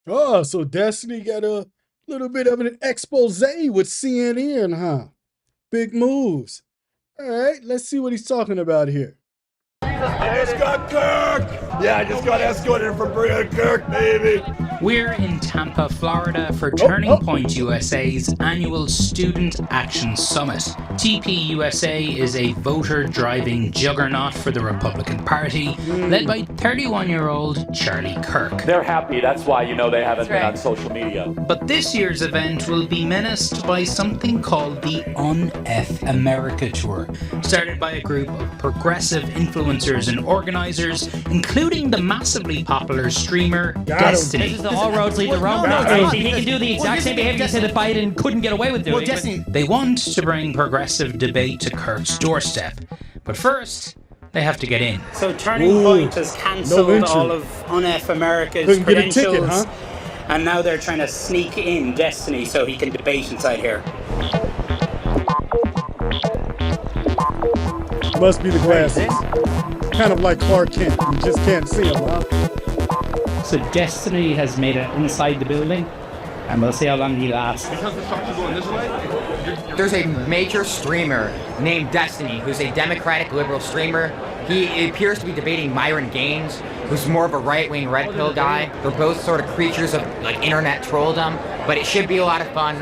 Oh, so Destiny got a little bit of an expose with CNN, huh? Big moves. All right, let's see what he's talking about here. I just got Kirk! Yeah, I just got escorted from Kirk, baby! We're in Tampa, Florida for Oh, Turning oh, Point USA's annual Student Action Summit. TPUSA is a voter-driving juggernaut for the Republican Party, led by 31-year-old Charlie Kirk. They're happy, that's why you know they haven't been on social media. But this year's event will be menaced by something called the UNF America Tour, started by a group of progressive influencers and organizers, including the massively popular streamer Destiny. This is the all roads lead to Rome. He can do the exact same behavior he said that Biden couldn't get away with doing. They want to bring progressive debate to Kirk's doorstep. But first, they have to get in. So Turning Point has cancelled all of UNF America's credentials, and now they're trying to sneak in Destiny so he can debate inside here. must be the glasses. Kind of like Clark Kent. You just can't see him, huh? So Destiny has made it inside the building, and we'll see how long he lasts. There's a major streamer named Destiny, who's a Democratic liberal streamer. He appears to be debating Myron Gaines, who's more of a right-wing red pill guy. They're both sort of creatures of like internet trolldom, but it should be a lot of fun.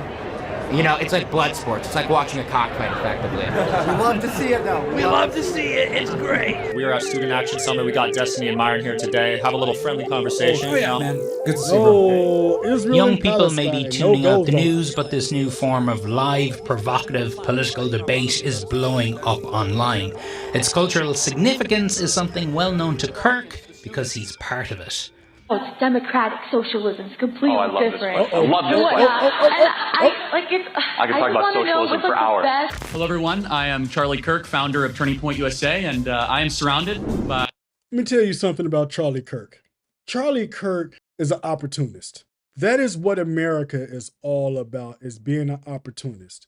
You know, it's like blood sports. It's like watching a cockfight, effectively. We love to see it, though. We love to see it. It's great. We are at Student Action Summit. We got Destiny and Myron here today. Have a little friendly conversation. Man. Good to see you, Israel Young and people may be tuning out the no. news, but this new form of live, provocative political debate is blowing up online. Its cultural significance is something well known to Kirk because he's part of it. Oh, it's democratic socialism. It's completely different. I love this. I can talk about socialism for hours. Hello, everyone. I am Charlie Kirk, founder of Turning Point USA, and I am surrounded by... Let me tell you something about Charlie Kirk. Charlie Kirk is an opportunist. That is what America is all about, is being an opportunist.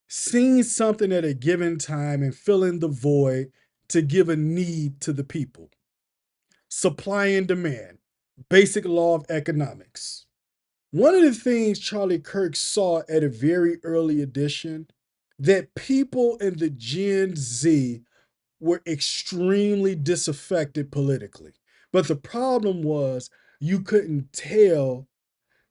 Seeing something at a given time and filling the void to give a need to the people. Supply and demand. Basic law of economics. One of the things Charlie Kirk saw at a very early edition, that people in the Gen Z were extremely disaffected politically. But the problem was you couldn't tell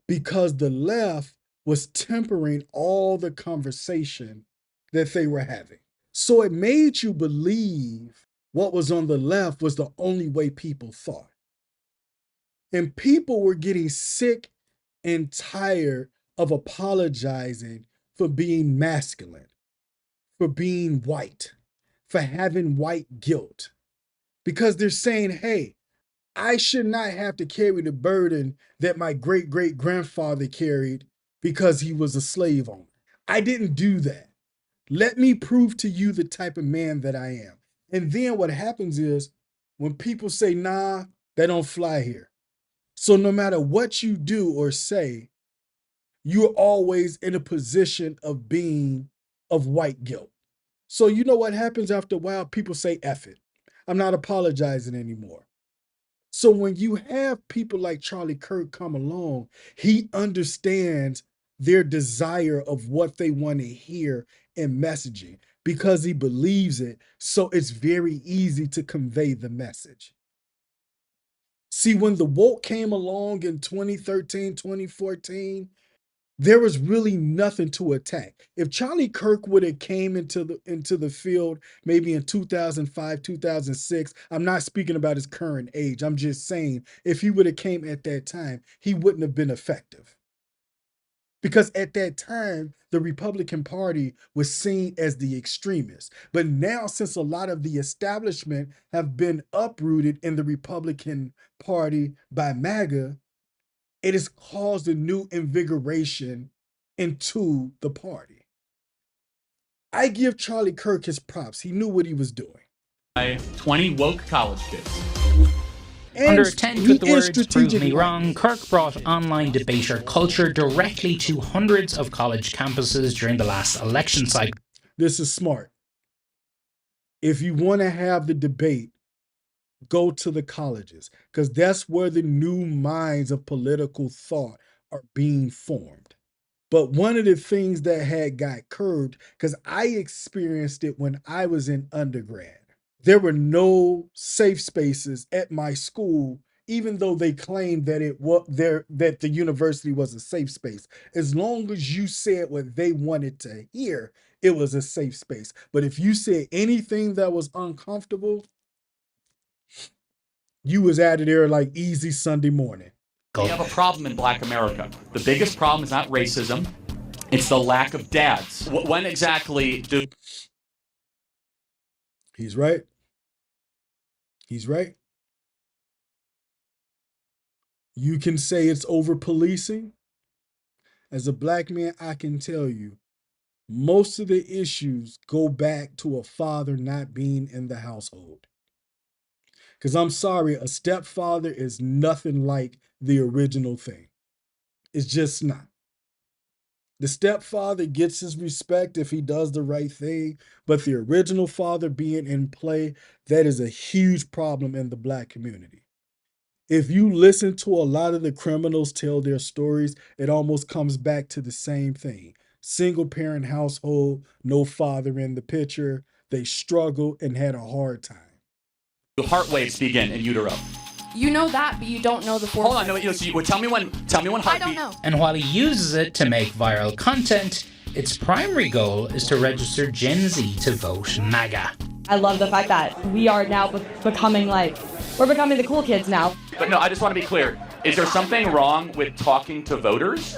because the left was tempering all the conversation that they were having. So it made you believe what was on the left was the only way people thought. And people were getting sick and tired of apologizing for being masculine, for being white, for having white guilt. Because they're saying, hey, I should not have to carry the burden that my great-great-grandfather carried because he was a slave owner. I didn't do that. Let me prove to you the type of man that I am. And then what happens is when people say, nah, that don't fly here. So no matter what you do or say, you're always in a position of being of white guilt. So you know what happens after a while? People say, F it. I'm not apologizing anymore. So when you have people like Charlie Kirk come along, he understands their desire of what they want to hear in messaging because he believes it. So it's very easy to convey the message. See, when the woke came along in 2013, 2014, there was really nothing to attack. If Charlie Kirk would have came into the field maybe in 2005, 2006, I'm not speaking about his current age. I'm just saying if he would have came at that time, he wouldn't have been effective. Because at that time, the Republican Party was seen as the extremists. But now, since a lot of the establishment have been uprooted in the Republican Party by MAGA, it has caused a new invigoration into the party. I give Charlie Kirk his props. He knew what he was doing. 20 woke college kids. Under 10 with the words, prove me wrong, Kirk brought online debater culture directly to hundreds of college campuses during the last election cycle. This is smart. If you want to have the debate, go to the colleges, because that's where the new minds of political thought are being formed. But one of the things that had got curbed, because I experienced it when I was in undergrad, there were no safe spaces at my school, even though they claimed that that the university was a safe space. As long as you said what they wanted to hear, it was a safe space. But if you said anything that was uncomfortable, you was out of there like easy Sunday morning. We have a problem in Black America. The biggest problem is not racism, it's the lack of dads. When exactly do... He's right. He's right. You can say it's over policing. As a Black man, I can tell you, most of the issues go back to a father not being in the household. Because I'm sorry, a stepfather is nothing like the original thing. It's just not. The stepfather gets his respect if he does the right thing, but the original father being in play, that is a huge problem in the Black community. If you listen to a lot of the criminals tell their stories, it almost comes back to the same thing. Single parent household, no father in the picture. They struggled and had a hard time. Do heart waves begin in utero? You know that, but you don't know the force. Hold on, no, tell me when heartbeat. I don't know. And while he uses it to make viral content, its primary goal is to register Gen Z to vote MAGA. I love the fact that we are now becoming we're becoming the cool kids now. But no, I just want to be clear. Is there something wrong with talking to voters?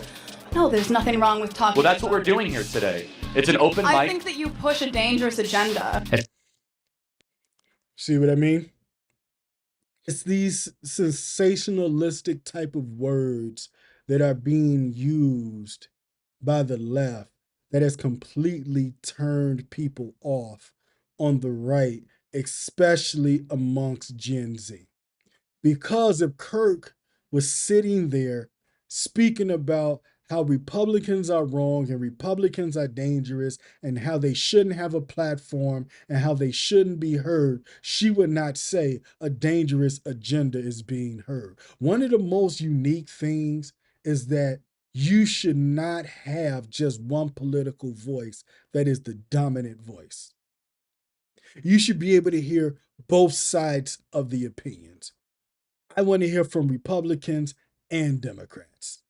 No, there's nothing wrong with talking. Well, that's what we're doing here today. It's an open mic. I think that you push a dangerous agenda. See what I mean? It's these sensationalistic type of words that are being used by the left that has completely turned people off on the right, especially amongst Gen Z. Because if Kirk was sitting there speaking about how Republicans are wrong and Republicans are dangerous and how they shouldn't have a platform and how they shouldn't be heard, she would not say a dangerous agenda is being heard. One of the most unique things is that you should not have just one political voice that is the dominant voice. You should be able to hear both sides of the opinions. I want to hear from Republicans and Democrats.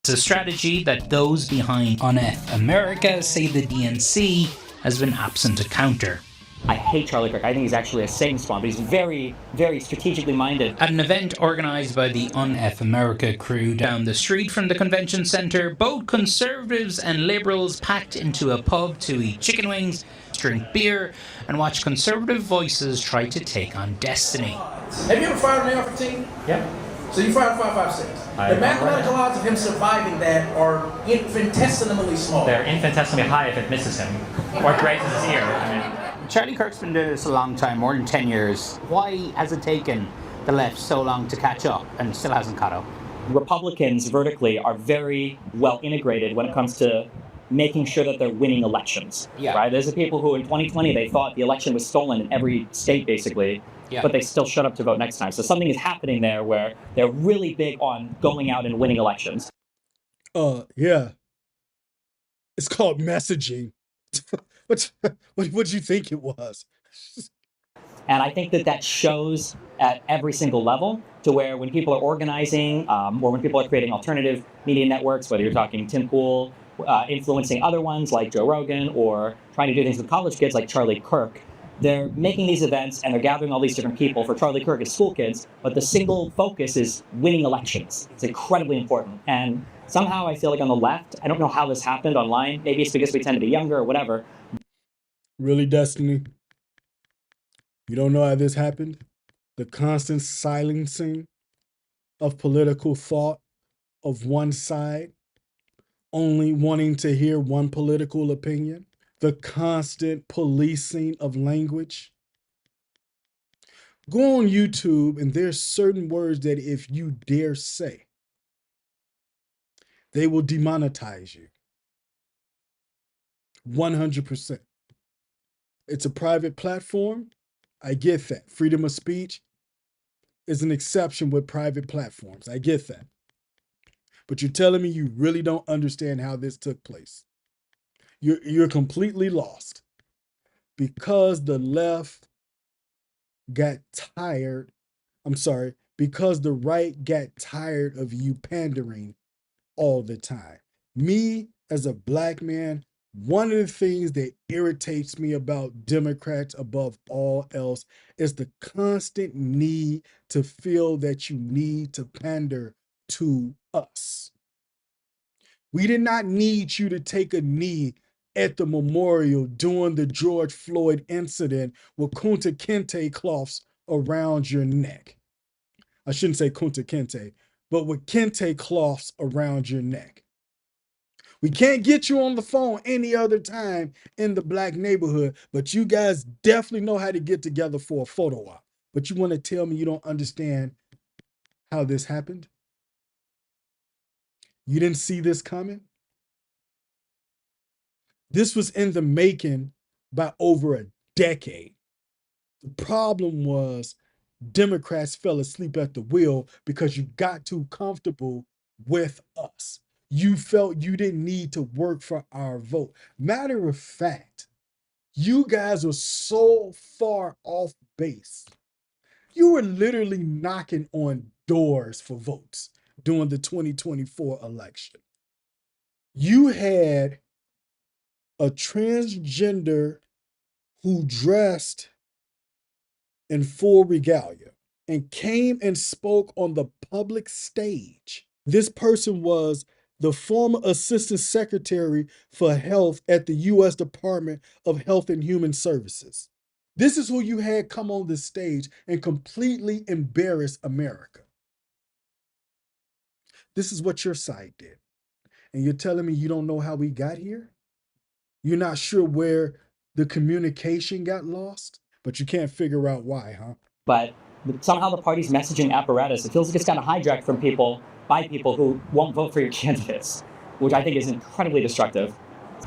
It's a strategy that those behind UNF America say the DNC has been absent to counter. I hate Charlie Kirk. I think he's actually a Satan spawn, but he's very, very strategically minded. At an event organised by the UNF America crew down the street from the convention centre, both conservatives and liberals packed into a pub to eat chicken wings, drink beer, and watch conservative voices try to take on Destiny. Have you ever fired an AR-15? Yeah. So you fired a 5.56. The mathematical odds of him surviving that are infinitesimally small. They're infinitesimally high if it misses him, or grazes his ear. I mean, Charlie Kirk's been doing this a long time, more than 10 years. Why has it taken the left so long to catch up and still hasn't caught up? Republicans vertically are very well integrated when it comes to making sure that they're winning elections. Yeah. Right? There's the people who in 2020 they thought the election was stolen in every state basically. Yeah. But they still shut up to vote next time. So something is happening there where they're really big on going out and winning elections. Yeah. It's called messaging. What do you think it was? And I think that shows at every single level to where when people are organizing or when people are creating alternative media networks, whether you're talking Tim Pool, influencing other ones like Joe Rogan, or trying to do things with college kids like Charlie Kirk, they're making these events and they're gathering all these different people. For Charlie Kirk, it's school kids, but the single focus is winning elections. It's incredibly important. And somehow I feel like on the left, I don't know how this happened online. Maybe it's because we tend to be younger or whatever. Really, Destiny? You don't know how this happened? The constant silencing of political thought of one side, only wanting to hear one political opinion? The constant policing of language. Go on YouTube and there's certain words that if you dare say, they will demonetize you. 100%. It's a private platform. I get that. Freedom of speech. is an exception with private platforms. I get that. But you're telling me you really don't understand how this took place. You're completely lost. Because the left got tired, because the right got tired of you pandering all the time. Me, as a black man, one of the things that irritates me about Democrats above all else is the constant need to feel that you need to pander to us. We did not need you to take a knee at the memorial during the George Floyd incident with Kunta Kinte cloths around your neck. I shouldn't say Kunta Kinte, but with Kente cloths around your neck. We can't get you on the phone any other time in the black neighborhood, but you guys definitely know how to get together for a photo op. But you want to tell me you don't understand how this happened? You didn't see this coming? This was in the making by over a decade. The problem was Democrats fell asleep at the wheel because you got too comfortable with us. You felt you didn't need to work for our vote. Matter of fact, you guys were so far off base. You were literally knocking on doors for votes during the 2024 election. You had a transgender who dressed in full regalia and came and spoke on the public stage. This person was the former Assistant Secretary for Health at the U.S. Department of Health and Human Services. This is who you had come on the stage and completely embarrass America. This is what your side did. And you're telling me you don't know how we got here? You're not sure where the communication got lost? But you can't figure out why, huh? But somehow the party's messaging apparatus, it feels like it's got hijacked from people, by people who won't vote for your candidates, which I think is incredibly destructive.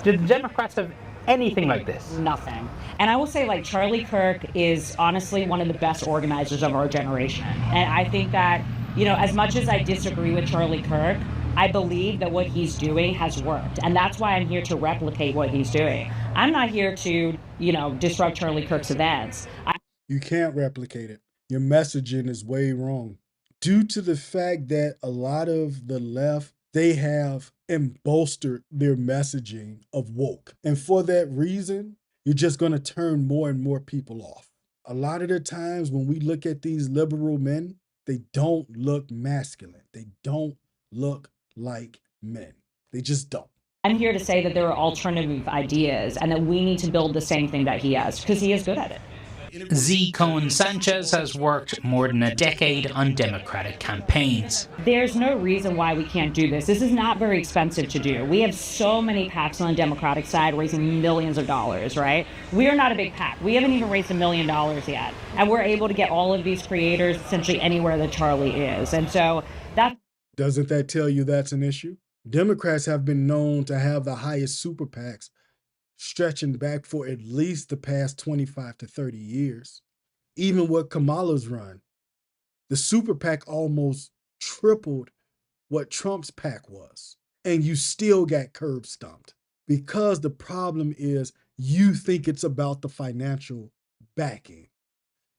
Did the Democrats have anything like this? Nothing. And I will say, like, Charlie Kirk is honestly one of the best organizers of our generation. And I think that, you know, as much as I disagree with Charlie Kirk, I believe that what he's doing has worked. And that's why I'm here to replicate what he's doing. I'm not here to, you know, disrupt Charlie Kirk's events. You can't replicate it. Your messaging is way wrong. Due to the fact that a lot of the left, they have embolstered their messaging of woke. And for that reason, you're just going to turn more and more people off. A lot of the times when we look at these liberal men, they don't look masculine. They don't look like men. They just don't. I'm here to say that there are alternative ideas and that we need to build the same thing that he has, because he is good at it. Z. Cohen Sanchez has worked more than a decade on Democratic campaigns. There's no reason why we can't do this. This is not very expensive to do. We have so many PACs on the Democratic side raising millions of dollars, right? We are not a big PAC. We haven't even raised $1 million yet. And we're able to get all of these creators essentially anywhere that Charlie is. And so that... Doesn't that tell you that's an issue? Democrats have been known to have the highest super PACs stretching back for at least the past 25 to 30 years. Even with Kamala's run, the super PAC almost tripled what Trump's PAC was. And you still got curb stomped because the problem is you think it's about the financial backing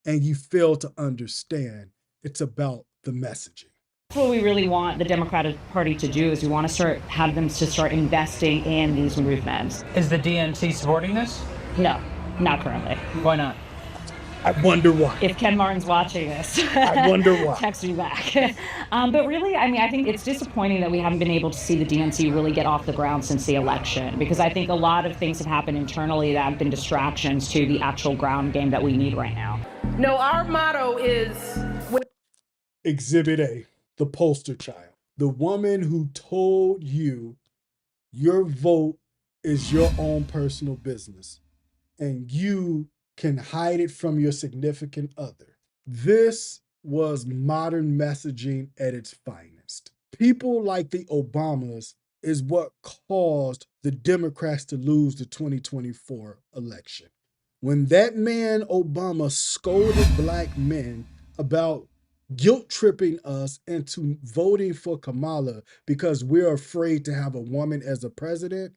and you fail to understand it's about the messaging. What we really want the Democratic Party to do is we want to have them to start investing in these movements. Is the DNC supporting this? No, not currently. Why not? I wonder why. If Ken Martin's watching this, I wonder why. Text me back. But really, I mean, I think it's disappointing that we haven't been able to see the DNC really get off the ground since the election, because I think a lot of things have happened internally that have been distractions to the actual ground game that we need right now. No, our motto is... Exhibit A. The poster child, the woman who told you your vote is your own personal business and you can hide it from your significant other. This was modern messaging at its finest. People like the Obamas is what caused the Democrats to lose the 2024 election. When that man Obama scolded black men about guilt tripping us into voting for Kamala because we're afraid to have a woman as a president.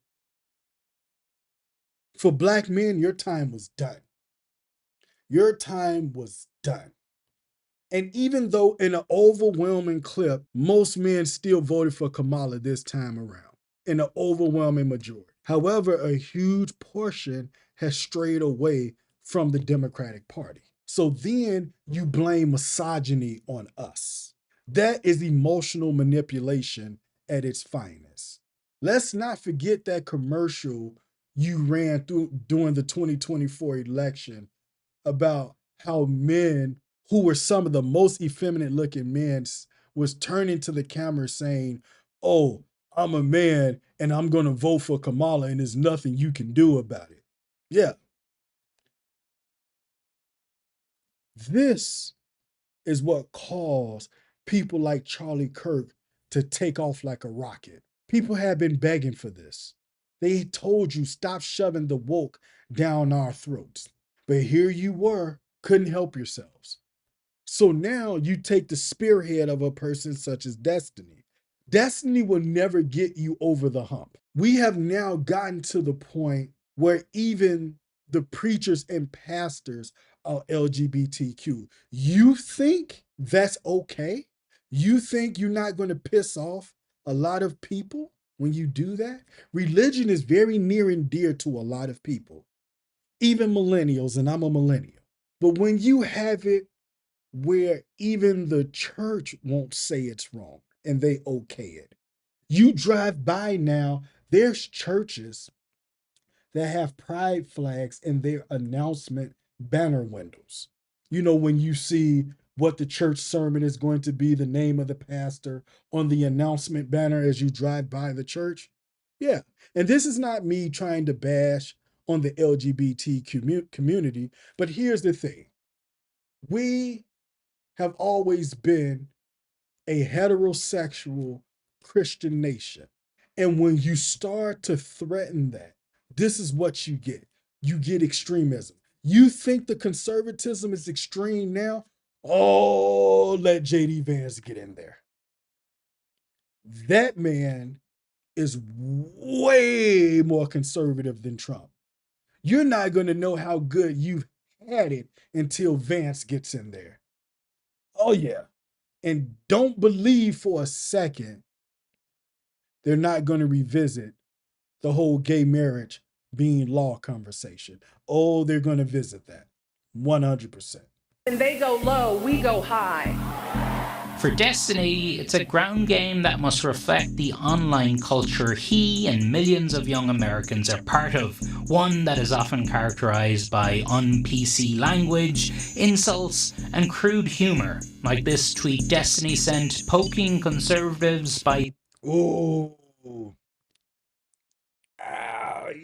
For black men, your time was done. Your time was done. And even though in an overwhelming clip, most men still voted for Kamala this time around, in an overwhelming majority. However, a huge portion has strayed away from the Democratic Party. So then you blame misogyny on us. That is emotional manipulation at its finest. Let's not forget that commercial you ran through during the 2024 election about how men who were some of the most effeminate looking men was turning to the camera saying, "Oh, I'm a man and I'm going to vote for Kamala and there's nothing you can do about it." Yeah. This is what caused people like Charlie Kirk to take off like a rocket. People have been begging for this. They told you, stop shoving the woke down our throats. But here you were, couldn't help yourselves. So now you take the spearhead of a person such as Destiny. Destiny will never get you over the hump. We have now gotten to the point where even the preachers and pastors are LGBTQ. You think that's okay? You think you're not going to piss off a lot of people when you do that? Religion is very near and dear to a lot of people, even millennials, and I'm a millennial. But when you have it where even the church won't say it's wrong and they okay it. You drive by now, there's churches that have pride flags in their announcement banner windows. You know, when you see what the church sermon is going to be, the name of the pastor on the announcement banner as you drive by the church. Yeah. And this is not me trying to bash on the LGBT community, but here's the thing. We have always been a heterosexual Christian nation. And when you start to threaten that, this is what you get. You get extremism. You think the conservatism is extreme now? Oh, let JD Vance get in there. That man is way more conservative than Trump. You're not going to know how good you've had it until Vance gets in there. Oh, yeah. And don't believe for a second they're not going to revisit the whole gay marriage being law conversation. Oh, they're going to visit that 100%. When they go low, we go high. For Destiny, it's a ground game that must reflect the online culture he and millions of young Americans are part of, one that is often characterized by un-PC language, insults, and crude humor, like this tweet Destiny sent poking conservatives by... Oh,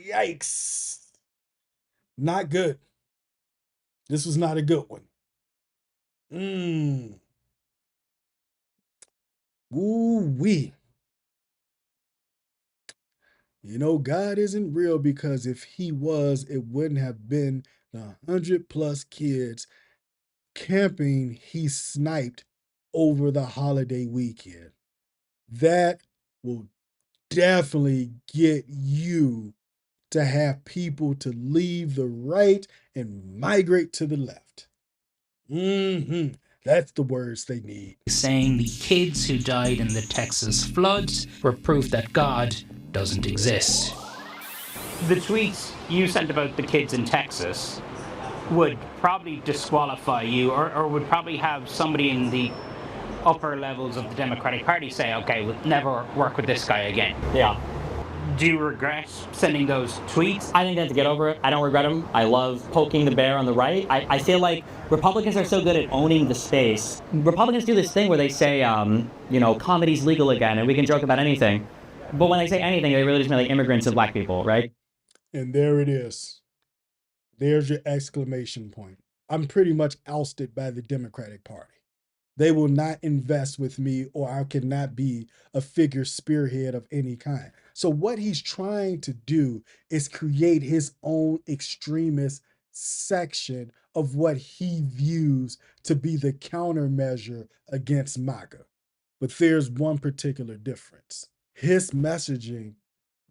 yikes. Not good. This was not a good one. Ooh-wee. You know, God isn't real because if he was, it wouldn't have been the 100+ kids camping he sniped over the holiday weekend. That will definitely get you to have people to leave the right and migrate to the left. That's the words they need. Saying the kids who died in the Texas floods were proof that God doesn't exist. The tweets you sent about the kids in Texas would probably disqualify you or would probably have somebody in the upper levels of the Democratic Party say, okay, we'll never work with this guy again. Yeah. Do you regret sending those tweets? I think they have to get over it. I don't regret them. I love poking the bear on the right. I feel like Republicans are so good at owning the space. Republicans do this thing where they say, comedy's legal again and we can joke about anything. But when they say anything, they really just mean like immigrants and black people, right? And there it is. There's your exclamation point. I'm pretty much ousted by the Democratic Party. They will not invest with me, or I cannot be a figure spearhead of any kind. So what he's trying to do is create his own extremist section of what he views to be the countermeasure against MAGA. But there's one particular difference. His messaging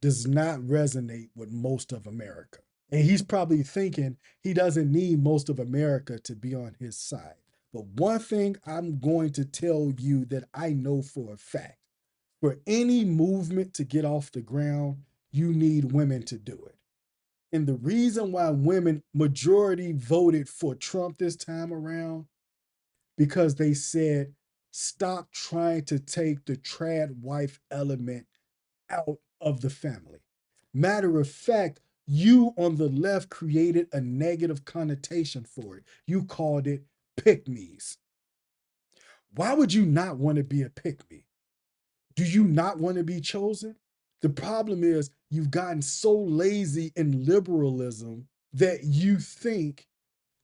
does not resonate with most of America. And he's probably thinking he doesn't need most of America to be on his side. But one thing I'm going to tell you that I know for a fact, for any movement to get off the ground, you need women to do it. And the reason why women majority voted for Trump this time around, because they said, stop trying to take the trad wife element out of the family. Matter of fact, you on the left created a negative connotation for it. You called it pick-me's. Why would you not want to be a pick-me? Do you not want to be chosen? The problem is you've gotten so lazy in liberalism that you think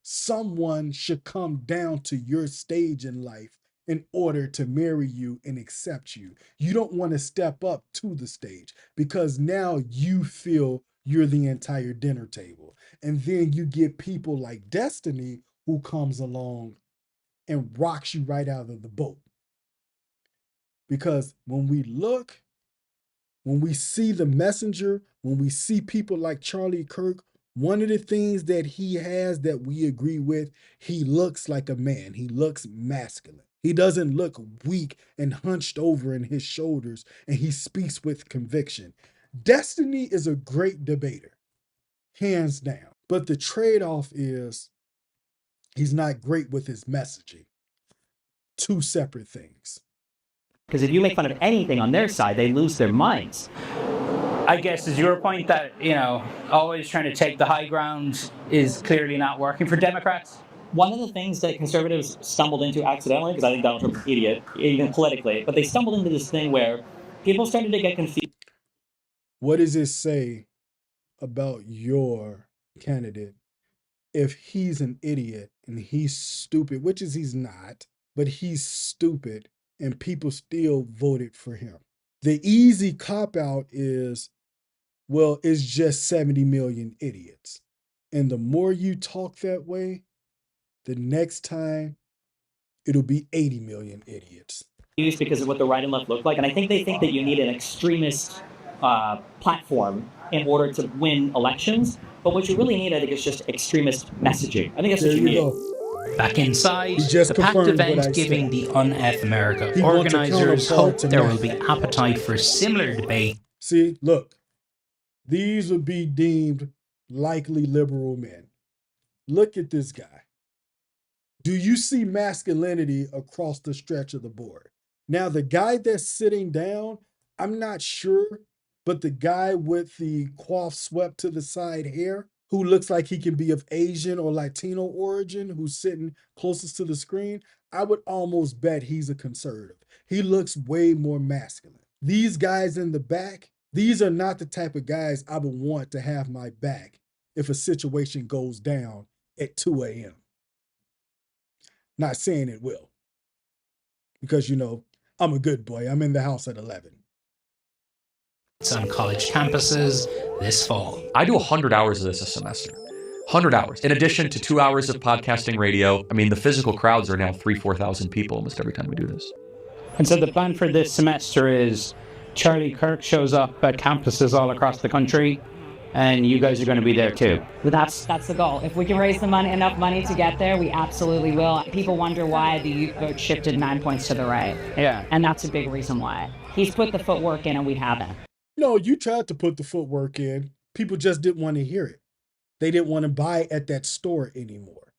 someone should come down to your stage in life in order to marry you and accept you. You don't want to step up to the stage because now you feel you're the entire dinner table. And then you get people like Destiny who comes along and rocks you right out of the boat. Because when we see the messenger, when we see people like Charlie Kirk, one of the things that he has that we agree with, he looks like a man. He looks masculine. He doesn't look weak and hunched over in his shoulders, and he speaks with conviction. Destiny is a great debater, hands down. But the trade-off is he's not great with his messaging. Two separate things. Because if you make fun of anything on their side, they lose their minds. I guess is your point that, always trying to take the high ground is clearly not working for Democrats? One of the things that conservatives stumbled into accidentally, because I think Donald Trump's an idiot, even politically, but they stumbled into this thing where people started to get confused. What does it say about your candidate if he's an idiot and he's stupid, which is he's not, but he's stupid and people still voted for him? The easy cop-out is, well, it's just 70 million idiots. And the more you talk that way, the next time it'll be 80 million idiots. Because of what the right and left look like. And I think they think that you need an extremist platform in order to win elections. But what you really need, I think, is just extremist messaging. I think that's what you need. Back inside, the packed event giving the UNF America organizers hope there will be appetite for similar debate. See, look, these would be deemed likely liberal men. Look at this guy. Do you see masculinity across the stretch of the board? Now, the guy that's sitting down, I'm not sure, but the guy with the coif swept to the side hair, who looks like he can be of Asian or Latino origin, who's sitting closest to the screen, I would almost bet he's a conservative. He looks way more masculine. These guys in the back, these are not the type of guys I would want to have my back if a situation goes down at 2 a.m. Not saying it will, because, I'm a good boy. I'm in the house at 11. It's on college campuses this fall. I do 100 hours of this a semester. 100 hours. In addition to 2 hours of podcasting radio. I mean, the physical crowds are now 4,000 people almost every time we do this. And so the plan for this semester is Charlie Kirk shows up at campuses all across the country, and you guys are going to be there too. That's the goal. If we can raise enough money to get there, we absolutely will. People wonder why the youth vote shifted 9 points to the right. Yeah. And that's a big reason why. He's put the footwork in and we haven't. No, you tried to put the footwork in. People just didn't want to hear it. They didn't want to buy at that store anymore.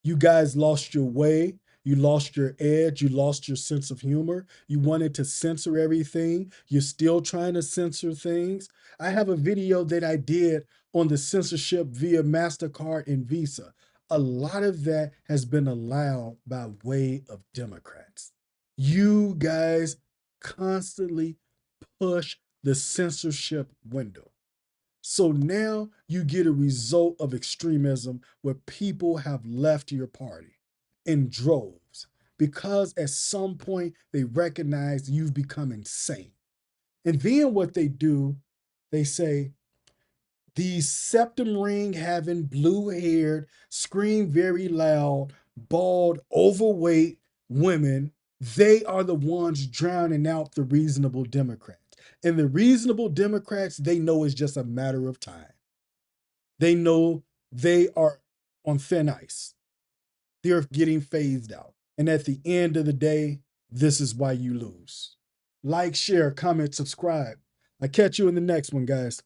You guys lost your way. You lost your edge. You lost your sense of humor. You wanted to censor everything. You're still trying to censor things. I have a video that I did on the censorship via MasterCard and Visa. A lot of that has been allowed by way of Democrats. You guys constantly push the censorship window. So now you get a result of extremism where people have left your party in droves because at some point they recognize you've become insane. And then what they do, they say, These septum ring having, blue-haired, scream very loud, bald, overweight women, they are the ones drowning out the reasonable Democrats. And the reasonable Democrats, they know it's just a matter of time. They know they are on thin ice. They're getting phased out. And at the end of the day, this is why you lose. Like, share, comment, subscribe. I'll catch you in the next one, guys.